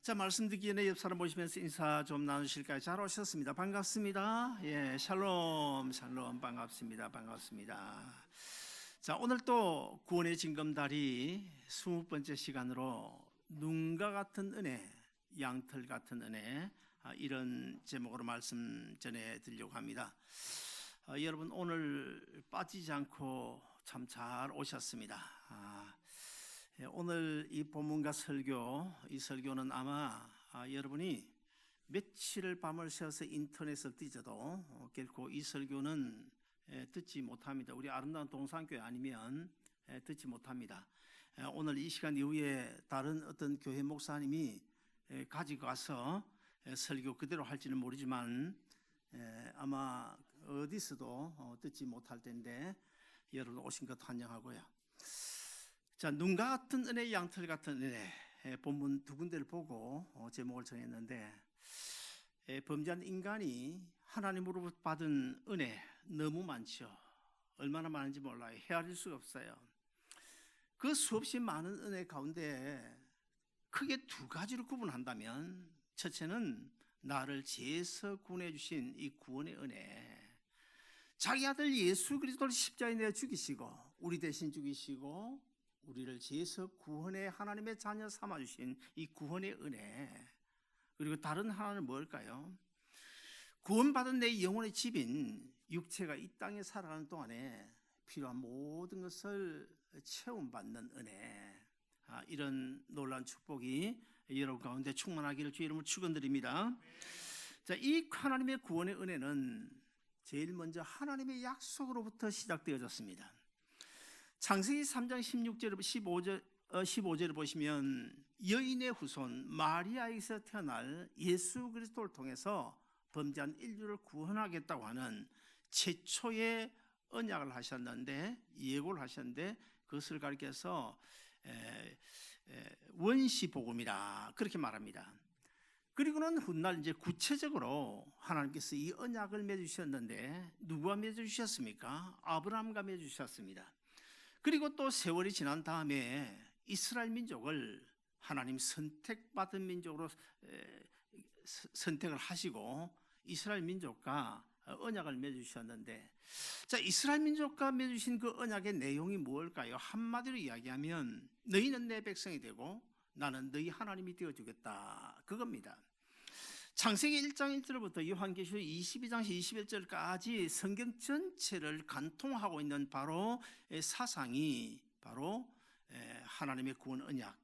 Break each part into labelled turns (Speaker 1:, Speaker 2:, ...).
Speaker 1: 자, 말씀 듣기 전에 옆 사람 보시면서 인사 좀 나누실까요? 잘 오셨습니다. 반갑습니다. 예, 샬롬, 샬롬, 반갑습니다. 반갑습니다. 자, 오늘 또 구원의 징검다리 20번째 시간으로 눈과 같은 은혜, 양털 같은 은혜, 이런 제목으로 말씀 전해드리려고 합니다. 여러분 오늘 빠지지 않고 참 잘 오셨습니다. 오늘 이 본문과 설교, 이 설교는 아마 여러분이 며칠을 밤을 새워서 인터넷을 뒤져도 결코 이 설교는 듣지 못합니다. 우리 아름다운 동산교회 아니면 듣지 못합니다. 오늘 이 시간 이후에 다른 어떤 교회 목사님이 가지고 가서 설교 그대로 할지는 모르지만 아마 어디서도 듣지 못할 텐데 여러분 오신 것 환영하고요. 자, 눈과 같은 은혜, 양털 같은 은혜, 본문 두 군데를 보고 제목을 정했는데, 범죄한 인간이 하나님으로부터 받은 은혜 너무 많죠. 얼마나 많은지 몰라요. 헤아릴 수가 없어요. 그 수없이 많은 은혜 가운데 크게 두 가지로 구분한다면, 첫째는 나를 죄에서 구원해 주신 이 구원의 은혜, 자기 아들 예수 그리스도를 십자가에 내어 죽이시고 우리 대신 죽이시고 우리를 죄에서 구원해 하나님의 자녀 삼아주신 이 구원의 은혜, 그리고 다른 하나는 뭘까요? 구원받은 내 영혼의 집인 육체가 이 땅에 살아가는 동안에 필요한 모든 것을 체험받는 은혜, 이런 놀라운 축복이 여러분 가운데 충만하기를 주의 이름으로 축원드립니다. 자, 이 하나님의 구원의 은혜는 제일 먼저 하나님의 약속으로부터 시작되어졌습니다. 창세기 3장 16절 15절을 보시면 여인의 후손 마리아에게서 태어날 예수 그리스도를 통해서 범죄한 인류를 구원하겠다고 하는 최초의 언약을 하셨는데, 예고를 하셨는데, 그것을 가리켜서 원시복음이라 그렇게 말합니다. 그리고는 훗날 이제 구체적으로 하나님께서 이 언약을 맺으셨는데 누구와 맺으셨습니까? 아브라함과 맺으셨습니다. 그리고 또 세월이 지난 다음에 이스라엘 민족을 하나님 선택받은 민족으로 선택을 하시고 이스라엘 민족과 언약을 맺으셨는데, 자, 이스라엘 민족과 맺으신 그 언약의 내용이 무엇일까요? 한마디로 이야기하면 너희는 내 백성이 되고 나는 너희 하나님이 되어주겠다, 그겁니다. 창세기 1장 1절부터 요한계시록 22장 21절까지 성경 전체를 관통하고 있는 바로 사상이 바로 하나님의 구원 언약,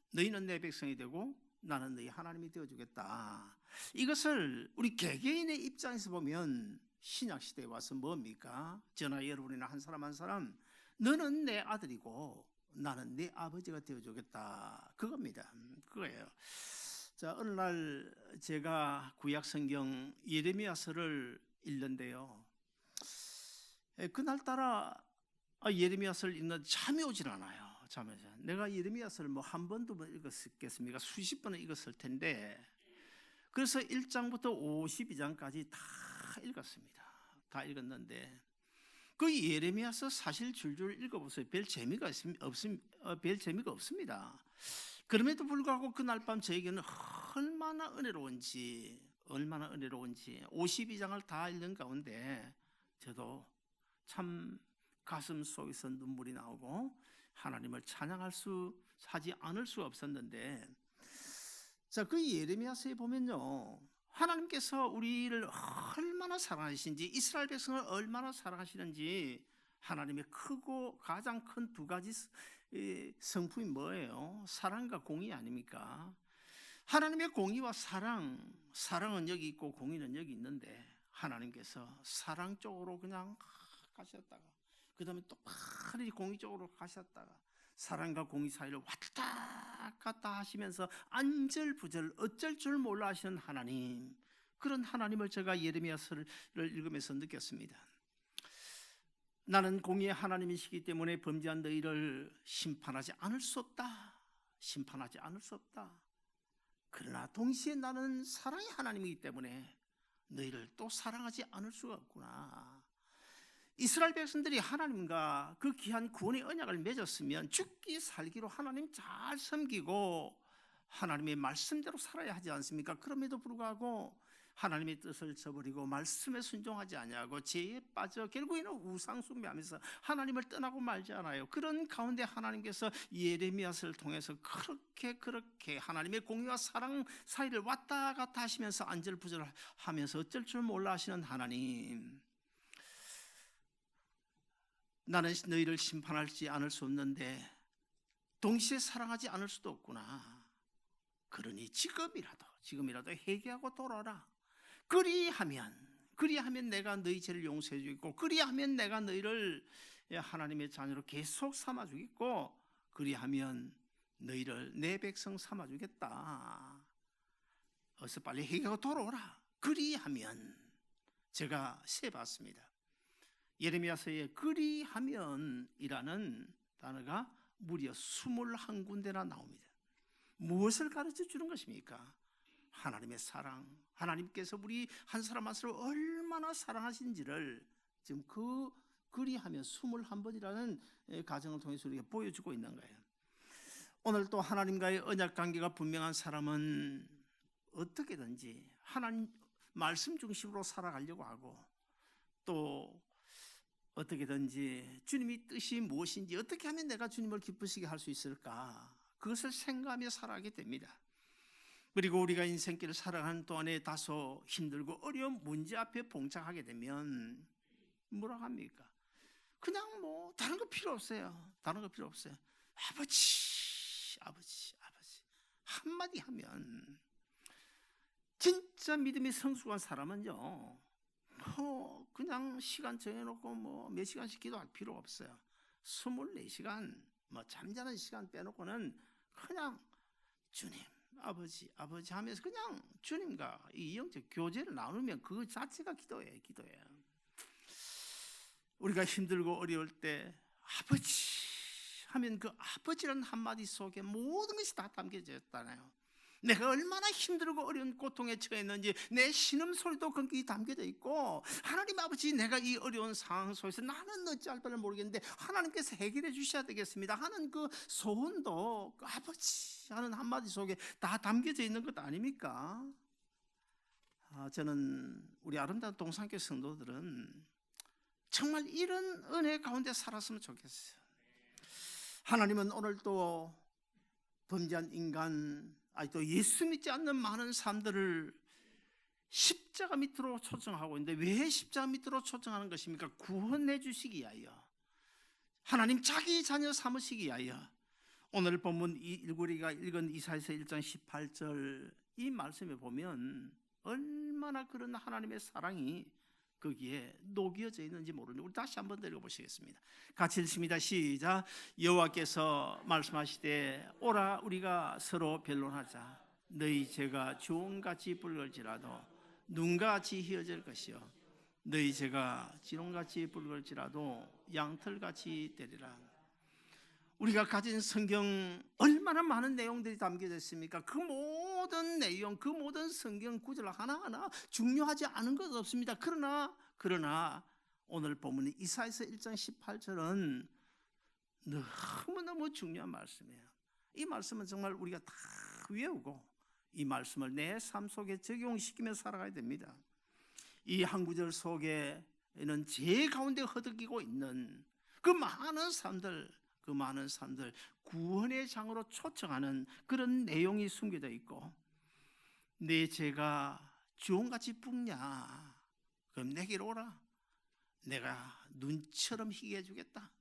Speaker 1: 너희는 내 백성이 되고 나는 너희 하나님이 되어주겠다. 이것을 우리 개개인의 입장에서 보면 신약시대에 와서 뭡니까? 저나 여러분이나 한 사람 한 사람, 너는 내 아들이고 나는 네 아버지가 되어주겠다, 그겁니다. 그거예요. 자, 어느 날 제가 구약 성경 예레미야서를 읽는데요, 그날따라 예레미야서를 읽는데 잠이 오질 않아요. 잠이 오지 않아요. 내가 예레미야서를 뭐 한 번도 읽었겠습니까? 수십 번은 읽었을 텐데, 그래서 1장부터 52장까지 다 읽었습니다. 다 읽었는데 그 예레미야서 사실 줄줄 읽어보세요. 별 재미가 없습니다. 그럼에도 불구하고 그날 밤 저에게는 얼마나 은혜로운지 52장을 다 읽는 가운데 저도 참 가슴 속에서 눈물이 나오고 하나님을 하지 않을 수 없었는데, 자, 그 예레미야서에 보면요, 하나님께서 우리를 얼마나 사랑하시는지, 이스라엘 백성을 얼마나 사랑하시는지, 하나님의 크고 가장 큰 두 가지 성품이 뭐예요? 사랑과 공의 아닙니까? 하나님의 공의와 사랑은 여기 있고 공의는 여기 있는데, 하나님께서 사랑 쪽으로 그냥 가셨다가 그 다음에 또 빨리 공의 쪽으로 가셨다가 사랑과 공의 사이를 왔다 갔다 하시면서 안절부절 어쩔 줄 몰라 하시는 하나님, 그런 하나님을 제가 예레미야서를 읽으면서 느꼈습니다. 나는 공의의 하나님이시기 때문에 범죄한 너희를 심판하지 않을 수 없다. 그러나 동시에 나는 사랑의 하나님이기 때문에 너희를 또 사랑하지 않을 수가 없구나. 이스라엘 백성들이 하나님과 그 귀한 구원의 언약을 맺었으면 죽기 살기로 하나님 잘 섬기고 하나님의 말씀대로 살아야 하지 않습니까? 그럼에도 불구하고 하나님의 뜻을 저버리고 말씀에 순종하지 아니하고 죄에 빠져 결국에는 우상 숭배하면서 하나님을 떠나고 말지 않아요. 그런 가운데 하나님께서 예레미야서를 통해서 그렇게 하나님의 공의와 사랑 사이를 왔다 갔다 하시면서 안절부절하면서 어쩔 줄 몰라 하시는 하나님, 나는 너희를 심판하지 않을 수 없는데 동시에 사랑하지 않을 수도 없구나. 그러니 지금이라도 회개하고 돌아라. 그리하면 내가 너희 죄를 용서해 주겠고, 그리하면 내가 너희를 하나님의 자녀로 계속 삼아 주겠고, 그리하면 너희를 내 백성 삼아 주겠다. 어서 빨리 회개하고 돌아오라. 그리하면, 제가 세봤습니다. 예레미야서에 그리하면이라는 단어가 무려 21군데나 나옵니다. 무엇을 가르쳐 주는 것입니까? 하나님의 사랑, 하나님께서 우리 한 사람 한 사람을 얼마나 사랑하신지를 지금 그리하면 21번이라는 가정을 통해서 우리가 보여주고 있는 거예요. 오늘 또 하나님과의 언약 관계가 분명한 사람은 어떻게든지 하나님 말씀 중심으로 살아가려고 하고, 또 어떻게든지 주님의 뜻이 무엇인지, 어떻게 하면 내가 주님을 기쁘시게 할 수 있을까, 그것을 생각하며 살아가게 됩니다. 그리고 우리가 인생길을 살아가는 동안에 다소 힘들고 어려운 문제 앞에 봉착하게 되면 뭐라 합니까? 그냥 뭐 다른 거 필요 없어요. 아버지 한마디 하면, 진짜 믿음이 성숙한 사람은요, 그냥 시간 정해놓고 뭐 몇 시간씩 기도할 필요 없어요. 24시간 뭐 잠자는 시간 빼놓고는 그냥 주님, 아버지 하면서 그냥 주님과 이 영적 교제를 나누면 그 자체가 기도예요. 우리가 힘들고 어려울 때 아버지 하면 그 아버지라는 한마디 속에 모든 것이 다 담겨져 있잖아요. 내가 얼마나 힘들고 어려운 고통에 처했는지 내 신음소리도 거기 담겨져 있고, 하나님 아버지, 내가 이 어려운 상황 속에서 나는 어찌할 바를 모르겠는데 하나님께서 해결해 주셔야 되겠습니다 하는 그 소원도 그 아버지 하는 한마디 속에 다 담겨져 있는 것 아닙니까? 저는 우리 아름다운 동산교회 성도들은 정말 이런 은혜 가운데 살았으면 좋겠어요. 하나님은 오늘도 범죄한 인간, 또 예수 믿지 않는 많은 사람들을 십자가 밑으로 초청하고 있는데, 왜 십자가 밑으로 초청하는 것입니까? 구원해 주시기 위하여, 하나님 자기 자녀 삼으시기 위하여. 오늘 본문 우리가 읽은 이사야서 1장 18절 이 말씀에 보면 얼마나 그런 하나님의 사랑이 거기에 녹여져 있는지 모르는데, 우리 다시 한번 읽어보시겠습니다. 같이 읽습니다. 시작. 여호와께서 말씀하시되 오라 우리가 서로 변론하자. 너희 죄가 주홍같이 붉을지라도 눈같이 희어질 것이요 너희 죄가 지롱같이 붉을지라도 양털같이 되리라. 우리가 가진 성경 얼마나 많은 내용들이 담겨져 있습니까? 그 모든 내용, 그 모든 성경 구절 하나하나 중요하지 않은 것 없습니다. 그러나 오늘 본문 이사야서 1장 18절은 너무너무 중요한 말씀이에요. 이 말씀은 정말 우리가 다 외우고 이 말씀을 내 삶 속에 적용시키며 살아가야 됩니다. 이 한 구절 속에는 제 가운데 허덕이고 있는 그 많은 사람들 구원의 장으로 초청하는 그런 내용이 숨겨져 있고, 내 죄가 주홍같이 붉냐? 그럼 내게로 오라. 내가 눈처럼 희게 해주겠다.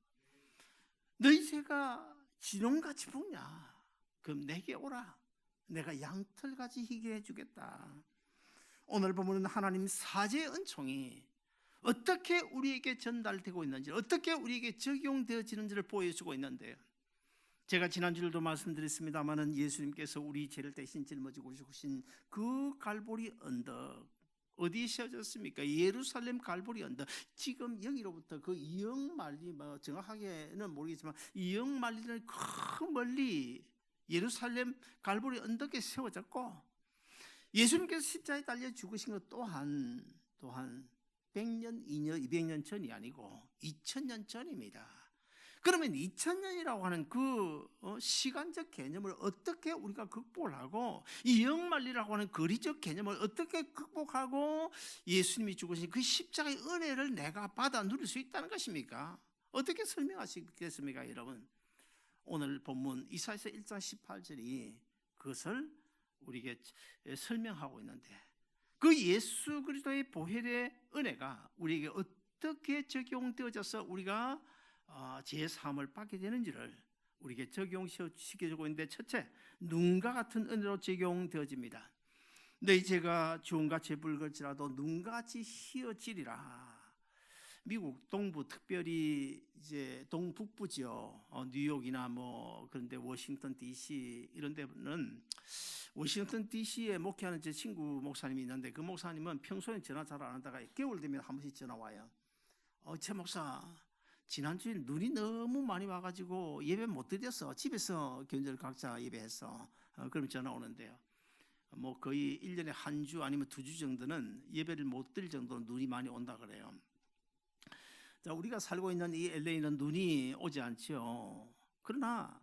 Speaker 1: 너희 죄가 지롱같이 붉냐? 그럼 내게 오라. 내가 양털같이 희게 해주겠다. 오늘 보면 하나님 사죄의 은총이 어떻게 우리에게 전달되고 있는지, 어떻게 우리에게 적용되어지는지를 보여주고 있는데요. 제가 지난주에도 말씀드렸습니다마는 예수님께서 우리 죄를 대신 짊어지고 오신 그 갈보리 언덕, 어디에 세워졌습니까? 예루살렘 갈보리 언덕. 지금 여기로부터 그 이역만리, 정확하게는 모르겠지만 이역만리는 그 멀리 예루살렘 갈보리 언덕에 세워졌고, 예수님께서 십자가에 달려 죽으신 것 또한 100년, 200년 전이 아니고 2000년 전입니다. 그러면 2000년이라고 하는 그 시간적 개념을 어떻게 우리가 극복을 하고, 이 영만리라고 하는 거리적 개념을 어떻게 극복하고 예수님이 죽으신 그 십자가의 은혜를 내가 받아 누릴 수 있다는 것입니까? 어떻게 설명하시겠습니까, 여러분? 오늘 본문 이사야서 1장 18절이 그것을 우리에게 설명하고 있는데, 그 예수 그리스도의 보혈의 은혜가 우리에게 어떻게 적용되어져서 우리가 제3을 받게 되는지를 우리에게 적용시켜주고 있는데, 첫째, 눈과 같은 은혜로 적용되어집니다. 너희 죄가 주홍같이 붉을지라도 눈같이 희어지리라. 미국 동부, 특별히 이제 동북부지요, 뉴욕이나 뭐 그런데 워싱턴 D.C. 이런 데는, 워싱턴 D.C.에 목회하는 제 친구 목사님이 있는데, 그 목사님은 평소에 전화 잘 안 하다가 겨울 되면 한 번씩 전화 와요. 제 목사, 지난주에 눈이 너무 많이 와가지고 예배 못 드렸어. 집에서 견절 각자 예배했어. 그럼 전화 오는데요. 뭐 거의 1년에 한 주 아니면 2주 정도는 예배를 못 드릴 정도로 눈이 많이 온다 그래요. 자, 우리가 살고 있는 이 LA는 눈이 오지 않죠. 그러나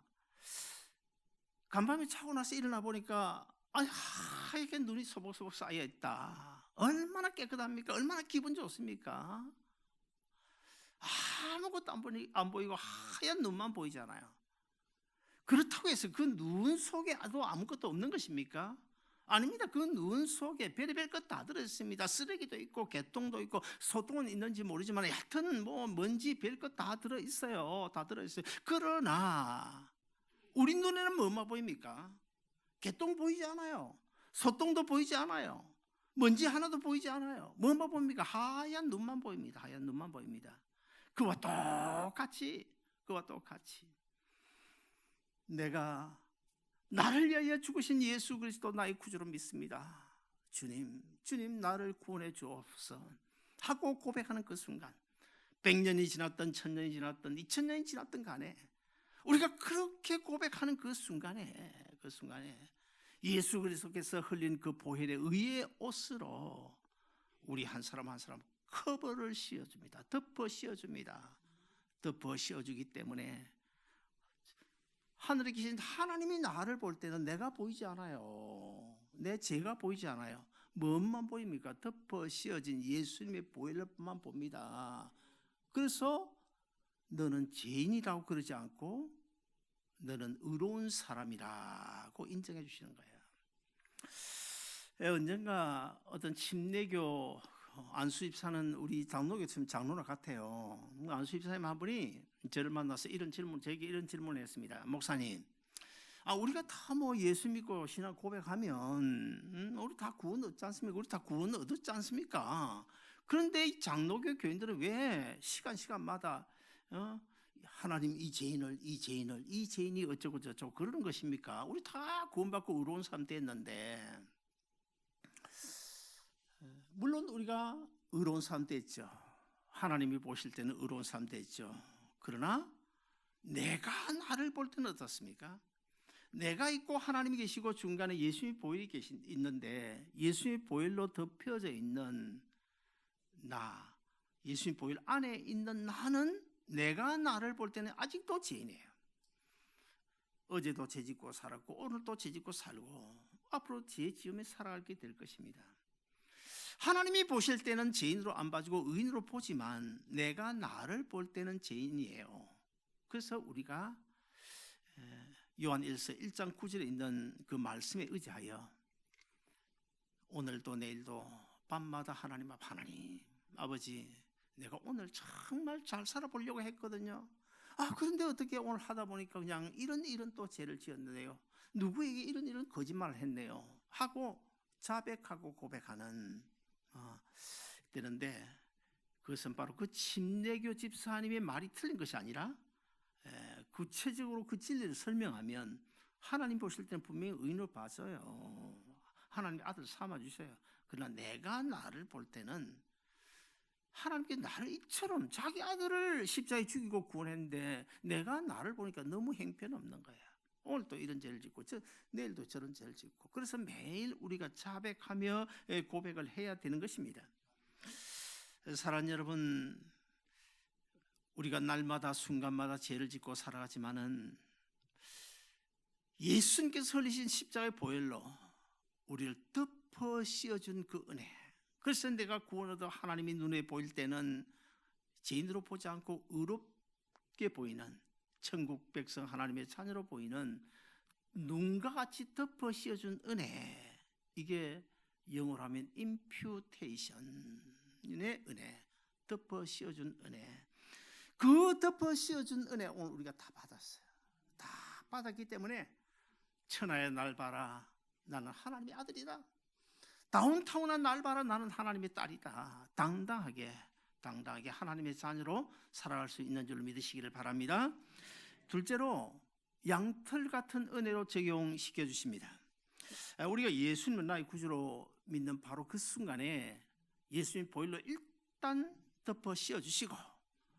Speaker 1: 간밤에 자고 나서 일어나 보니까 하얗게 눈이 소복소복 쌓여 있다. 얼마나 깨끗합니까? 얼마나 기분 좋습니까? 아무것도 안 보이고 하얀 눈만 보이잖아요. 그렇다고 해서 그 눈 속에 아무것도 없는 것입니까? 아닙니다. 그 눈 속에 별의별 것 다 들어있습니다. 쓰레기도 있고 개똥도 있고 소똥은 있는지 모르지만 하여튼 뭐 먼지 별 것 다 들어있어요. 다 들어있어요. 그러나 우리 눈에는 뭐만 보입니까? 개똥 보이지 않아요. 소똥도 보이지 않아요. 먼지 하나도 보이지 않아요. 뭐만 보입니까? 하얀 눈만 보입니다. 하얀 눈만 보입니다. 그와 똑같이 내가 나를 위하여 죽으신 예수 그리스도 나의 구주로 믿습니다. 주님 나를 구원해 주옵소서 하고 고백하는 그 순간, 100년이 지났던 1000년이 지났던 2000년이 지났던 간에 우리가 그렇게 고백하는 그 순간에 예수 그리스도께서 흘린 그 보혈의 의의 옷으로 우리 한 사람 한 사람 커버를 씌워줍니다. 덮어 씌워주기 때문에 하늘에 계신 하나님이 나를 볼 때는 내가 보이지 않아요. 내 죄가 보이지 않아요. 뭐만 보입니까? 덮어 씌워진 예수님의 보혈만 봅니다. 그래서 너는 죄인이라고 그러지 않고 너는 의로운 사람이라고 인정해 주시는 거예요. 언젠가 어떤 침례교 안수입 사는 우리 장로교 장로나 같아요. 안수입 사님 한 분이 저를 만나서 제게 이런 질문을 했습니다. 목사님, 우리가 다 뭐 예수 믿고 신앙 고백하면 우리 다 구원 얻지 않습니까? 우리 다 구원 얻었지 않습니까? 그런데 이 장로교 교인들은 왜 시간마다 하나님 이 죄인이 어쩌고 저쩌고 그러는 것입니까? 우리 다 구원받고 의로운 사람 됐는데. 물론 우리가 의로운 사람 됐죠. 하나님이 보실 때는 의로운 사람 됐죠. 그러나 내가 나를 볼 때는 어떻습니까? 내가 있고 하나님이 계시고 중간에 예수님의 보혈이 있는데, 예수님의 보혈로 덮여져 있는 나, 예수님의 보혈 안에 있는 나는, 내가 나를 볼 때는 아직도 죄인이에요. 어제도 죄 짓고 살았고 오늘도 죄 짓고 살고 앞으로 죄 지으며 살아가게 될 것입니다. 하나님이 보실 때는 죄인으로 안 봐주고 의인으로 보지만 내가 나를 볼 때는 죄인이에요. 그래서 우리가 요한일서 1장 9절에 있는 그 말씀에 의지하여 오늘도 내일도 밤마다 하나님 앞, 하나님 아버지, 내가 오늘 정말 잘 살아보려고 했거든요. 그런데 어떻게 오늘 하다 보니까 그냥 이런 또 죄를 지었는데요, 누구에게 이런 거짓말을 했네요 하고 자백하고 고백하는 되는데, 그것은 바로 그 침례교 집사님의 말이 틀린 것이 아니라 구체적으로 그 진리를 설명하면 하나님 보실 때는 분명히 의인으로 봐서요, 하나님 아들 삼아주셔요. 그러나 내가 나를 볼 때는 하나님께 나를 이처럼 자기 아들을 십자가에 죽이고 구원했는데 내가 나를 보니까 너무 형편없는 거야. 오늘 또 이런 죄를 짓고 내일도 저런 죄를 짓고. 그래서 매일 우리가 자백하며 고백을 해야 되는 것입니다. 사랑하는 여러분, 우리가 날마다 순간마다 죄를 짓고 살아가지만은 예수님께서 흘리신 십자가의 보혈로 우리를 덮어 씌워준 그 은혜, 그래서 내가 구원 얻어 하나님이 눈에 보일 때는 죄인으로 보지 않고 의롭게 보이는 천국 백성 하나님의 자녀로 보이는 눈과 같이 덮어 씌워준 은혜, 이게 영어로 하면 임퓨테이션의 은혜, 덮어 씌워준 은혜. 그 덮어 씌워준 은혜 오늘 우리가 다 받았어요. 다 받았기 때문에 천하의 날 봐라, 나는 하나님의 아들이다. 다운타운한 날 봐라, 나는 하나님의 딸이다. 당당하게 하나님의 자녀로 살아갈 수 있는 줄 믿으시기를 바랍니다. 둘째로 양털 같은 은혜로 적용시켜 주십니다. 우리가 예수님을 나의 구주로 믿는 바로 그 순간에 예수님 보혈로 일단 덮어 씌워주시고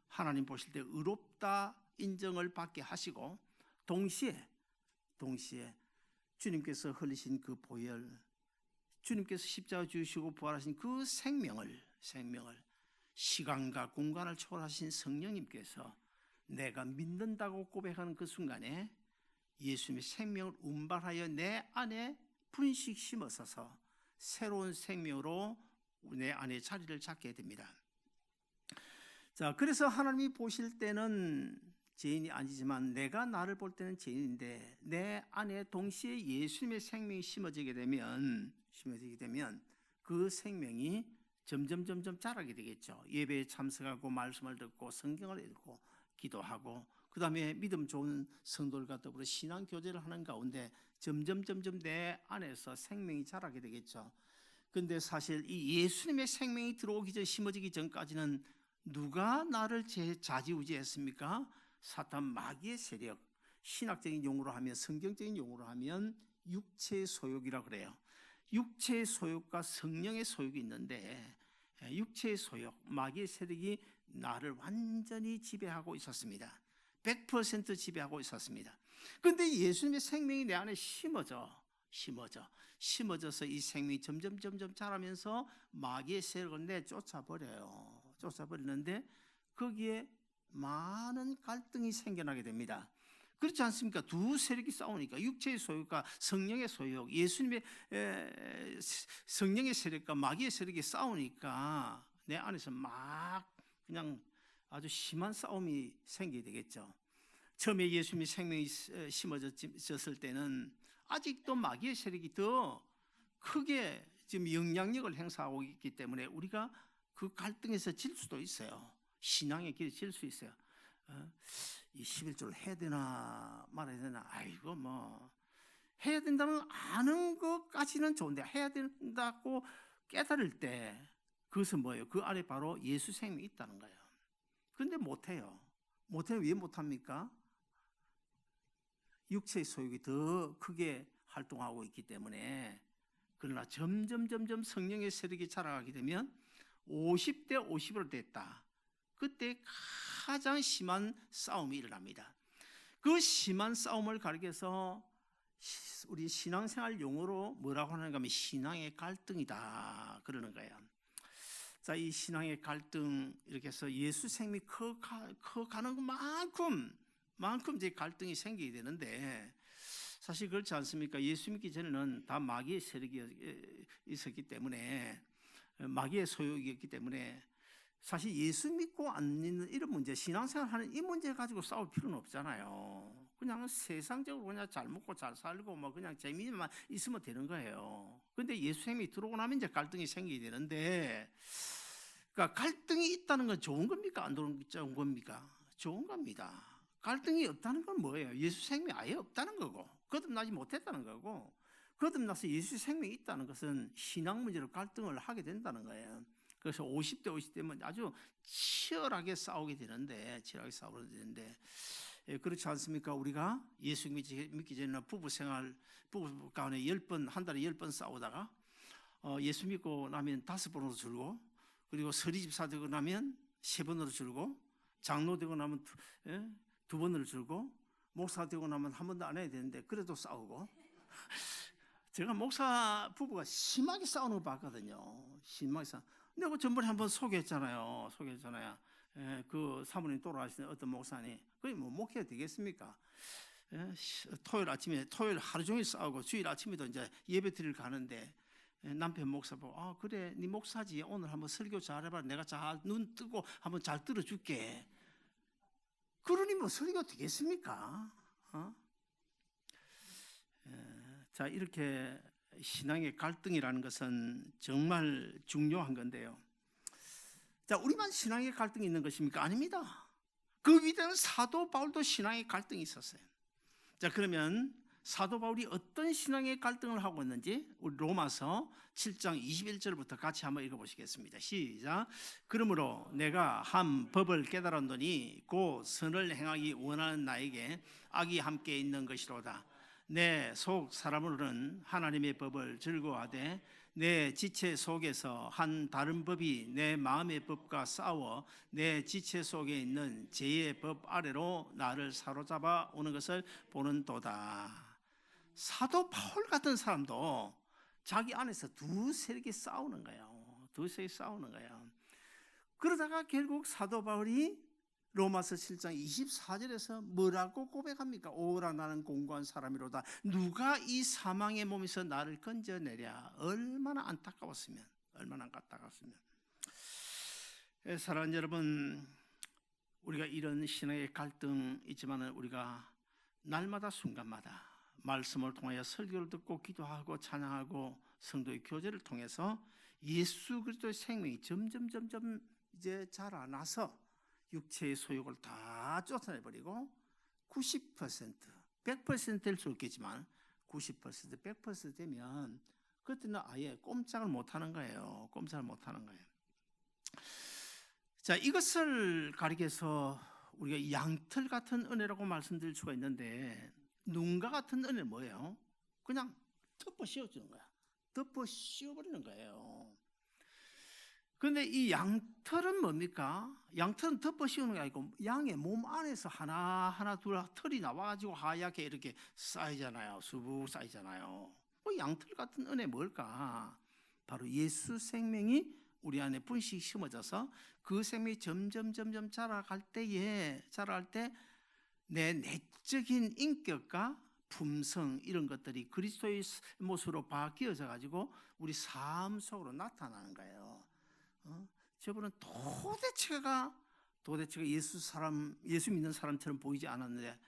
Speaker 1: 하나님 보실 때 의롭다 인정을 받게 하시고 동시에 주님께서 흘리신 그 보혈, 주님께서 십자가 주시고 부활하신 그 생명을 시간과 공간을 초월하신 성령님께서 내가 믿는다고 고백하는 그 순간에 예수님의 생명을 운반하여 내 안에 분식 심어서서 새로운 생명으로 내 안에 자리를 잡게 됩니다. 자, 그래서 하나님이 보실 때는 죄인이 아니지만 내가 나를 볼 때는 죄인인데 내 안에 동시에 예수님의 생명이 심어지게 되면 그 생명이 점점 자라게 되겠죠. 예배에 참석하고 말씀을 듣고 성경을 읽고 기도하고 그 다음에 믿음 좋은 성도들과 더불어 신앙 교제를 하는 가운데 점점 내 안에서 생명이 자라게 되겠죠. 그런데 사실 이 예수님의 생명이 들어오기 전, 심어지기 전까지는 누가 나를 좌지우지했습니까? 사탄 마귀의 세력, 신학적인 용어로 하면, 성경적인 용어로 하면 육체의 소욕이라고 그래요. 육체의 소욕과 성령의 소욕이 있는데 육체의 소욕, 마귀의 세력이 나를 완전히 지배하고 있었습니다. 100% 지배하고 있었습니다. 그런데 예수님의 생명이 내 안에 심어져서 이 생명이 점점 자라면서 마귀의 세력을 쫓아버리는데 거기에 많은 갈등이 생겨나게 됩니다. 그렇지 않습니까? 두 세력이 싸우니까 육체의 소욕과 성령의 소욕, 예수님의 성령의 세력과 마귀의 세력이 싸우니까 내 안에서 막 그냥 아주 심한 싸움이 생기게 되겠죠. 처음에 예수님의 생명이 심어졌을 때는 아직도 마귀의 세력이 더 크게 지금 영향력을 행사하고 있기 때문에 우리가 그 갈등에서 질 수도 있어요. 신앙의 길에 질 수 있어요. 이 11조를 해야 되나 말아야 되나, 아이고 뭐 해야 된다는 아는 것까지는 좋은데 해야 된다고 깨달을 때 그것은 뭐예요? 그 안에 바로 예수 생명이 있다는 거예요. 그런데 못해요. 왜 못합니까? 육체의 소욕이 더 크게 활동하고 있기 때문에. 그러나 점점 성령의 세력이 자라가게 되면 50대 50으로 됐다. 그때 가장 심한 싸움이 일어납니다. 그 심한 싸움을 가리켜서 우리 신앙생활 용어로 뭐라고 하는가 하면 신앙의 갈등이다 그러는 거예요. 자, 이 신앙의 갈등, 이렇게 해서 예수 생명이 커가는 것만큼 이제 갈등이 생기게 되는데 사실 그렇지 않습니까? 예수 믿기 전에는 다 마귀의 세력이 있었기 때문에, 마귀의 소욕이었기 때문에 사실 예수 믿고 안 믿는 이런 문제, 신앙생활 하는 이 문제 가지고 싸울 필요는 없잖아요. 그냥 세상적으로 그냥 잘 먹고 잘 살고 뭐 그냥 재미만 있으면 되는 거예요. 근데 예수님이 들어오고 나면 이제 갈등이 생기게 되는데, 그러니까 갈등이 있다는 건 좋은 겁니까? 안 좋은 겁니까? 좋은 겁니다. 갈등이 없다는 건 뭐예요? 예수 생명이 아예 없다는 거고 거듭나지 못했다는 거고, 거듭나서 예수 생명이 있다는 것은 신앙 문제로 갈등을 하게 된다는 거예요. 그래서 50대 50대면 아주 치열하게 싸우게 되는데 그렇지 않습니까? 우리가 예수 믿기 전에는 부부 간에 한 달에 10번 싸우다가 예수 믿고 나면 5번으로 줄고, 그리고 서리집사 되고 나면 3번으로 줄고, 장로 되고 나면 2번으로 줄고, 목사 되고 나면 한 번도 안 해야 되는데 그래도 싸우고. 제가 목사 부부가 심하게 싸우는 거 봤거든요. 심하게 싸우. 내가 전번에 한번 소개했잖아요. 그 사모님 돌아가신 어떤 목사님, 그게 뭐 목회가 되겠습니까? 토요일 하루 종일 싸우고 주일 아침에도 이제 예배 드리러 가는데 남편 목사 보고 그래 네 목사지 오늘 한번 설교 잘해봐 내가 잘 눈 뜨고 한번 잘 들어줄게. 그러니 뭐 설교가 되겠습니까? 자, 이렇게 신앙의 갈등이라는 것은 정말 중요한 건데요. 자, 우리만 신앙의 갈등이 있는 것입니까? 아닙니다. 그 위대한 사도 바울도 신앙의 갈등이 있었어요. 자, 그러면 사도 바울이 어떤 신앙의 갈등을 하고 있는지 우리 로마서 7장 21절부터 같이 한번 읽어보시겠습니다. 시작. 그러므로 내가 한 법을 깨달았노니 곧 선을 행하기 원하는 나에게 악이 함께 있는 것이로다. 내 속 사람으로는 하나님의 법을 즐거워하되 내 지체 속에서 한 다른 법이 내 마음의 법과 싸워 내 지체 속에 있는 죄의 법 아래로 나를 사로잡아 오는 것을 보는도다. 사도 바울 같은 사람도 자기 안에서 두세 개 싸우는 거예요. 두세 개 싸우는 거예요. 그러다가 결국 사도 바울이 로마서 7장 24절에서 뭐라고 고백합니까? 오라 나는 공고한 사람이로다. 누가 이 사망의 몸에서 나를 건져내랴. 얼마나 안타까웠으면. 사랑하는 여러분, 우리가 이런 신앙의 갈등 있지만 우리가 날마다 순간마다 말씀을 통하여 설교를 듣고 기도하고 찬양하고 성도의 교제를 통해서 예수 그리스도의 생명이 점점 이제 자라나서 육체의 소욕을 다 쫓아내버리고 90%, 100%일 수 있겠지만 90%, 100% 되면 그때는 아예 꼼짝을 못하는 거예요. 자, 이것을 가리켜서 우리가 양털 같은 은혜라고 말씀드릴 수가 있는데 눈과 같은 은혜는 뭐예요? 그냥 덮어 씌워주는 거야. 덮어 씌워버리는 거예요. 그런데 이 양털은 뭡니까? 양털은 덮어 씌우는 게 아니고 양의 몸 안에서 하나 둘 털이 나와가지고 하얗게 이렇게 쌓이잖아요. 수북 쌓이잖아요. 양털 같은 은혜 뭘까? 바로 예수 생명이 우리 안에 분씩 심어져서 그 생명이 점점 자라갈 때 내 내적인 인격과 품성 이런 것들이 그리스도의 모습으로 바뀌어져 가지고 우리 삶 속으로 나타나는 거예요. 저분은 도대체가 예수 믿는 사람처럼 보이지 않았는데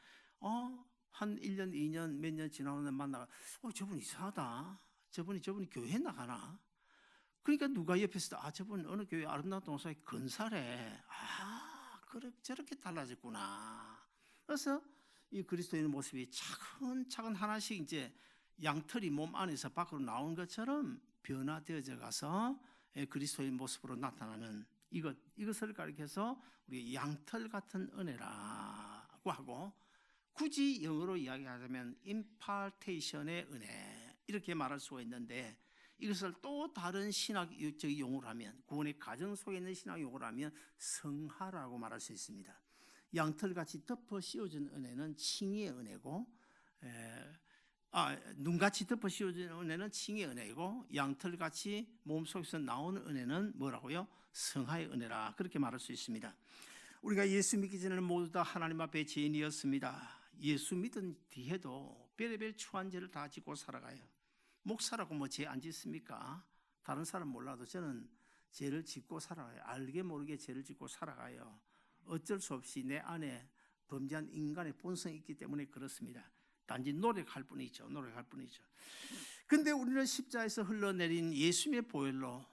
Speaker 1: 한 1년, 2년, 몇 년 지나면 만나가 저분 이상하다. 저분이 교회 나가나? 그러니까 누가 옆에서 저분 어느 교회 아름다운 동사에 건사래. 저렇게 달라졌구나. 그래서 이 그리스도인의 모습이 차근차근 하나씩 이제 양털이 몸 안에서 밖으로 나오는 것처럼 변화되어져 가서 그리스도의 모습으로 나타나는 이것을 가리켜서 우리 양털 같은 은혜라고 하고 굳이 영어로 이야기하자면 impartation의 은혜 이렇게 말할 수가 있는데 이것을 또 다른 신학적 용어로 하면 구원의 과정 속에 있는 신학 용어로 하면 성화라고 말할 수 있습니다. 양털같이 덮어 씌워진 은혜는 칭의의 은혜고 눈같이 덮어 씌워진 은혜는 칭의 은혜이고 양털같이 몸속에서 나오는 은혜는 뭐라고요? 성화의 은혜라 그렇게 말할 수 있습니다. 우리가 예수 믿기 전에는 모두 다 하나님 앞에 죄인이었습니다. 예수 믿은 뒤에도 별의별 추한 죄를 다 짓고 살아가요. 목사라고 뭐 죄 안 짓습니까? 다른 사람 몰라도 저는 죄를 짓고 살아가요. 알게 모르게 죄를 짓고 살아가요. 어쩔 수 없이 내 안에 범죄한 인간의 본성이 있기 때문에 그렇습니다. 단지 노력할 뿐이죠. 근데 우리는 십자에서 흘러내린 예수님의 보혈로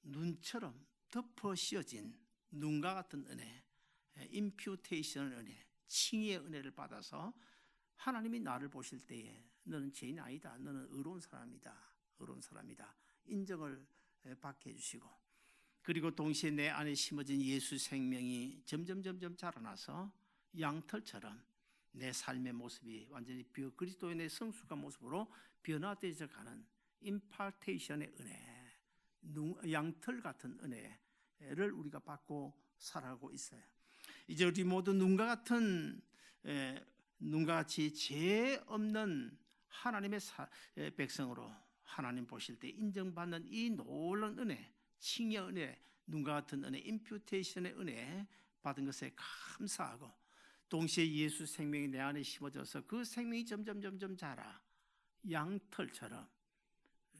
Speaker 1: 눈처럼 덮어 씌워진 눈과 같은 은혜, 임퓨테이션 은혜, 칭의의 은혜를 받아서 하나님이 나를 보실 때에 너는 죄인 아니다. 너는 의로운 사람이다. 인정을 받게 해주시고 그리고 동시에 내 안에 심어진 예수 생명이 점점 자라나서 양털처럼 내 삶의 모습이 완전히 그리스도인의 성숙한 모습으로 변화되어 가는 임파테이션의 은혜, 양털 같은 은혜를 우리가 받고 살아가고 있어요. 이제 우리 모두 눈과 같이 죄 없는 하나님의 백성으로 하나님 보실 때 인정받는 이 놀라운 은혜, 칭의 은혜, 눈과 같은 은혜, 임퓨테이션의 은혜 받은 것에 감사하고 동시에 예수 생명이 내 안에 심어져서 그 생명이 점점 자라 양털처럼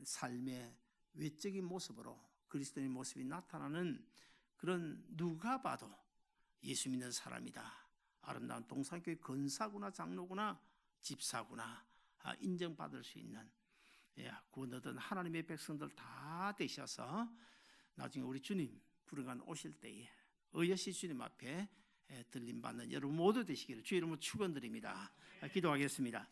Speaker 1: 삶의 외적인 모습으로 그리스도의 모습이 나타나는 그런 누가 봐도 예수 믿는 사람이다. 아름다운 동산교회 권사구나 장로구나 집사구나 인정받을 수 있는 구원 얻은 하나님의 백성들 다 되셔서 나중에 우리 주님 부르간 오실 때에 의여시 주님 앞에 들림받는 여러분 모두 되시기를 주의 이름으로 축원드립니다. 기도하겠습니다.